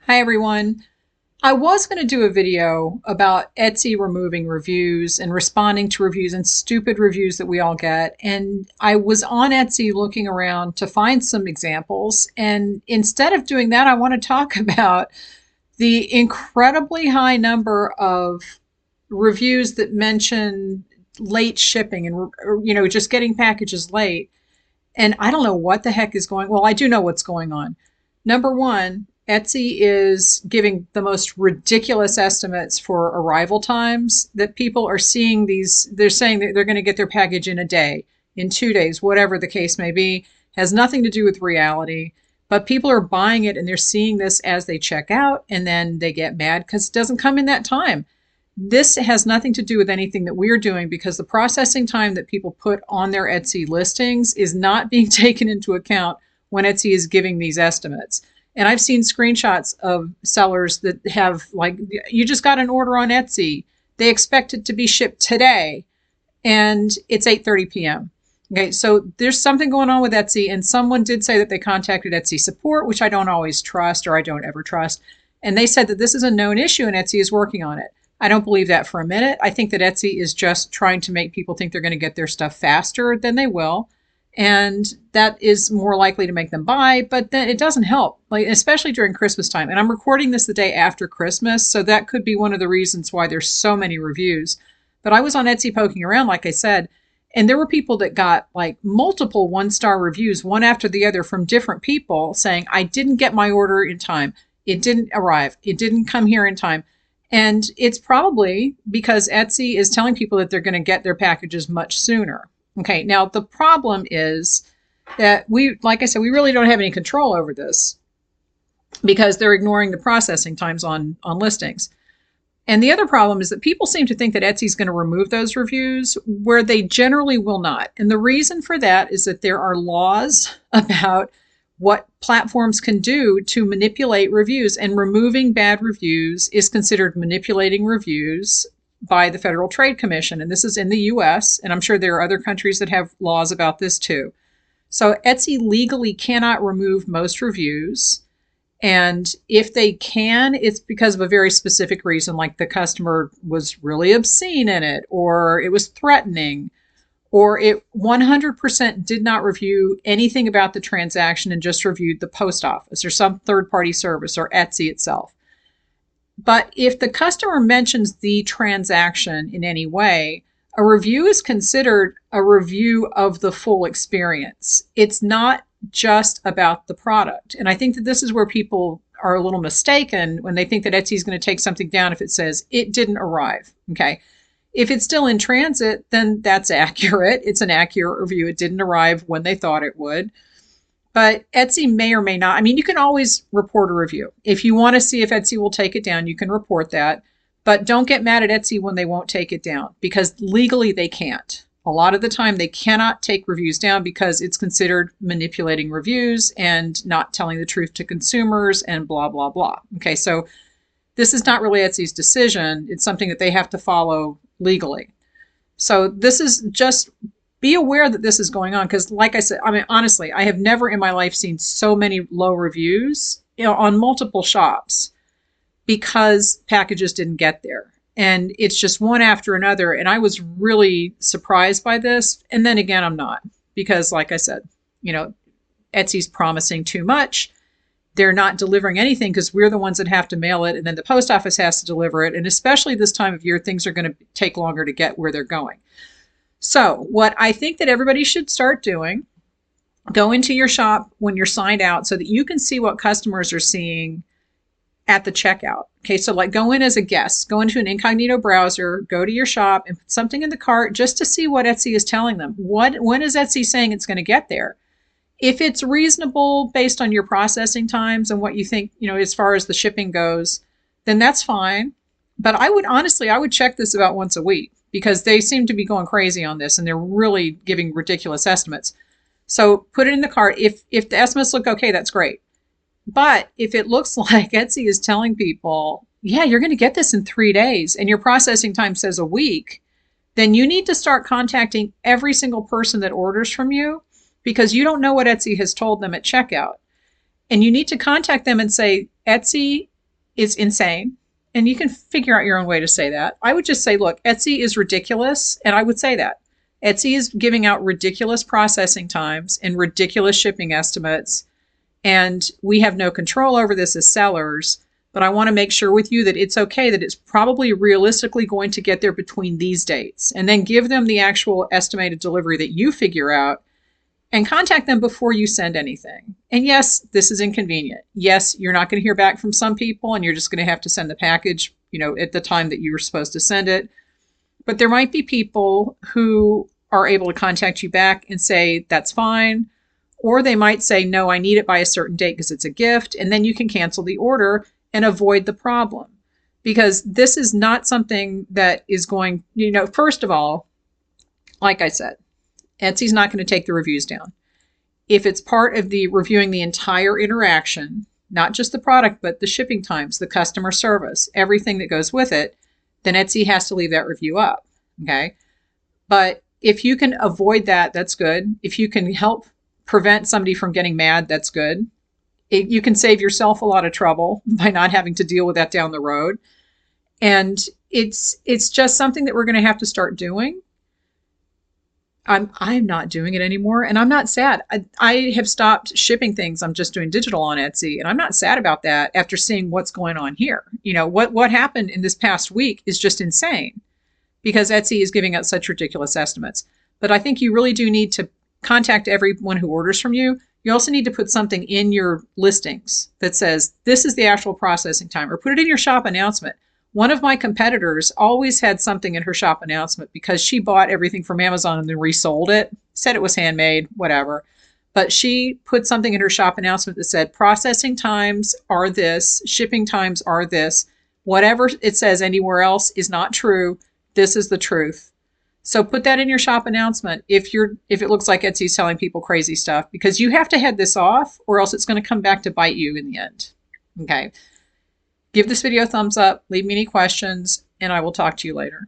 Hi everyone. I was going to do a video about Etsy removing reviews and responding to reviews and stupid reviews that we all get. And I was on Etsy looking around to find some examples. And instead of doing that, I want to talk about the incredibly high number of reviews that mention late shipping and, just getting packages late. And I don't know what the heck is going. Well, I do know what's going on. Number one, Etsy is giving the most ridiculous estimates for arrival times that people are seeing these. They're saying that they're going to get their package in a day, in 2 days, whatever the case may be. Has nothing to do with reality. But people are buying it and they're seeing this as they check out, and then they get mad because it doesn't come in that time. This has nothing to do with anything that we're doing, because the processing time that people put on their Etsy listings is not being taken into account when Etsy is giving these estimates. And I've seen screenshots of sellers that have, like, you just got an order on Etsy. They expect it to be shipped today and it's 8:30 p.m. Okay, so there's something going on with Etsy, and someone did say that they contacted Etsy support, which I don't always trust, or I don't ever trust. And they said that this is a known issue and Etsy is working on it. I don't believe that for a minute. I think that Etsy is just trying to make people think they're going to get their stuff faster than they will. And that is more likely to make them buy, but then it doesn't help, like, especially during Christmas time. And I'm recording this the day after Christmas, so that could be one of the reasons why there's so many reviews. But I was on Etsy poking around, like I said, and there were people that got like multiple one-star reviews, one after the other, from different people saying, I didn't get my order in time. It didn't arrive. It didn't come here in time. And it's probably because Etsy is telling people that they're going to get their packages much sooner. Okay, now the problem is that like I said, we really don't have any control over this because they're ignoring the processing times on listings. And the other problem is that people seem to think that Etsy is going to remove those reviews, where they generally will not. And the reason for that is that there are laws about what platforms can do to manipulate reviews, and removing bad reviews is considered manipulating reviews by the Federal Trade Commission. And this is in the US, and I'm sure there are other countries that have laws about this too. So Etsy legally cannot remove most reviews. And if they can, it's because of a very specific reason, like the customer was really obscene in it, or it was threatening, or it 100% did not review anything about the transaction and just reviewed the post office or some third-party service or Etsy itself. But if the customer mentions the transaction in any way, a review is considered a review of the full experience. It's not just about the product. And I think that this is where people are a little mistaken when they think that Etsy is going to take something down if it says it didn't arrive. Okay. If it's still in transit, then that's accurate. It's an accurate review. It didn't arrive when they thought it would. But Etsy may or may not. I mean, you can always report a review. If you want to see if Etsy will take it down, you can report that. But don't get mad at Etsy when they won't take it down, because legally they can't. A lot of the time they cannot take reviews down because it's considered manipulating reviews and not telling the truth to consumers and blah, blah, blah. Okay, so this is not really Etsy's decision. It's something that they have to follow legally. So this is just, be aware that this is going on, because like I said, I mean, honestly, I have never in my life seen so many low reviews, on multiple shops because packages didn't get there. And it's just one after another. And I was really surprised by this. And then again, I'm not, because like I said, Etsy's promising too much. They're not delivering anything because we're the ones that have to mail it. And then the post office has to deliver it. And especially this time of year, things are going to take longer to get where they're going. So what I think that everybody should start doing, go into your shop when you're signed out so that you can see what customers are seeing at the checkout. Okay, so like go in as a guest, go into an incognito browser, go to your shop and put something in the cart just to see what Etsy is telling them. When is Etsy saying it's going to get there? If it's reasonable based on your processing times and what you think, as far as the shipping goes, then that's fine. But I would check this about once a week, because they seem to be going crazy on this and they're really giving ridiculous estimates. So put it in the cart. If the estimates look okay, that's great. But if it looks like Etsy is telling people, yeah, you're going to get this in 3 days and your processing time says a week, then you need to start contacting every single person that orders from you, because you don't know what Etsy has told them at checkout. And you need to contact them and say, Etsy is insane. And you can figure out your own way to say that. I would just say, look, Etsy is ridiculous. And I would say that. Etsy is giving out ridiculous processing times and ridiculous shipping estimates. And we have no control over this as sellers. But I want to make sure with you that it's okay, that it's probably realistically going to get there between these dates. And then give them the actual estimated delivery that you figure out, and contact them before you send anything. And yes, this is inconvenient. Yes, you're not going to hear back from some people, and you're just going to have to send the package, at the time that you were supposed to send it. But there might be people who are able to contact you back and say, that's fine. Or they might say, no, I need it by a certain date because it's a gift. And then you can cancel the order and avoid the problem. Because this is not something that is going, first of all, like I said, Etsy's not going to take the reviews down. If it's part of the reviewing the entire interaction, not just the product, but the shipping times, the customer service, everything that goes with it, then Etsy has to leave that review up. Okay. But if you can avoid that, that's good. If you can help prevent somebody from getting mad, that's good. You can save yourself a lot of trouble by not having to deal with that down the road. And it's just something that we're going to have to start doing. I'm not doing it anymore, and I'm not sad. I have stopped shipping things. I'm just doing digital on Etsy, and I'm not sad about that after seeing what's going on here. What happened in this past week is just insane because Etsy is giving out such ridiculous estimates. But I think you really do need to contact everyone who orders from you. You also need to put something in your listings that says, this is the actual processing time, or put it in your shop announcement. One of my competitors always had something in her shop announcement because she bought everything from Amazon and then resold it, said it was handmade, whatever. But she put something in her shop announcement that said, processing times are this, shipping times are this. Whatever it says anywhere else is not true. This is the truth. So put that in your shop announcement if it looks like Etsy's telling people crazy stuff, because you have to head this off or else it's going to come back to bite you in the end. Okay. Give this video a thumbs up, leave me any questions, and I will talk to you later.